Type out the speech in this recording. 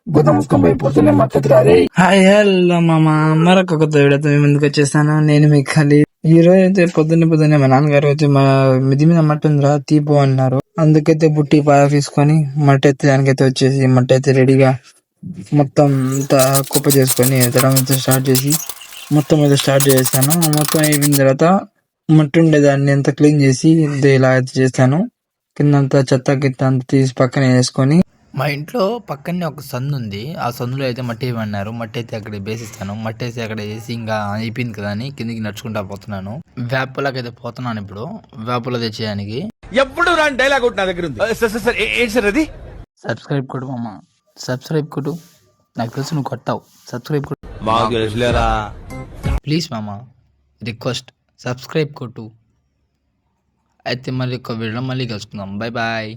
గుద్ద ముసుకొని పోయిపోతూనే మట్టెత్తురారే. Hi hello మామ, మరొక కొత్త వీడియోతో మీ ముందుకు వచ్చేసాను. నేను మీ ఖలీల్. ఈ రోజు అయితే పొద్దున్నే మా నాన్నగారు అయితే మా మిది మీద మట్టి ఉందిరా తీపో అన్నారు. అందుకైతే బుట్టి పాయ తీసుకొని మట్టెత్తడానికైతే వచ్చేసి మట్టి అయితే రెడీగా మొత్తం అంతా కుప్ప చేసుకొని ఎత్తడం అయితే స్టార్ట్ చేసి మొత్తం అయితే స్టార్ట్ చేశాను. మొత్తం అయిపోయిన తర్వాత మట్టి ఉండేదాన్ని అంతా క్లీన్ చేసి ఇలా అయితే చేస్తాను. కిందంతా చెత్త గిత్త అంతా తీసి పక్కన వేసుకొని, మా ఇంట్లో పక్కనే ఒక సందు ఉంది. ఆ సందులో అయితే మట్టి వేయమన్నారు. మట్టి అయితే అక్కడ వేసిస్తాను. మట్టి వేసి అక్కడ వేసి ఇంకా అయిపోయింది కదా అని కిందికి నడుచుకుంటా పోతున్నాను. వేపలకైతే పోతున్నాను ఇప్పుడు, వేపల తెచ్చేయడానికి. ఎప్పుడు రాని డైలాగ్ ఒకటి నా దగ్గర ఉంది. సార్ ఏంటి సార్ అది? సబ్స్క్రైబ్ కొడు మామ, సబ్స్క్రైబ్ కొట్టు. నాకు తెలుసు నువ్వు కొట్టావు. సబ్స్క్రైబ్ కొట్టు ప్లీజ్ మామ, రిక్వెస్ట్ సబ్స్క్రైబ్ కొట్టు. అయితే మళ్ళీ ఒక వీడియో మళ్ళీ కలుసుకుందాం. Bye bye.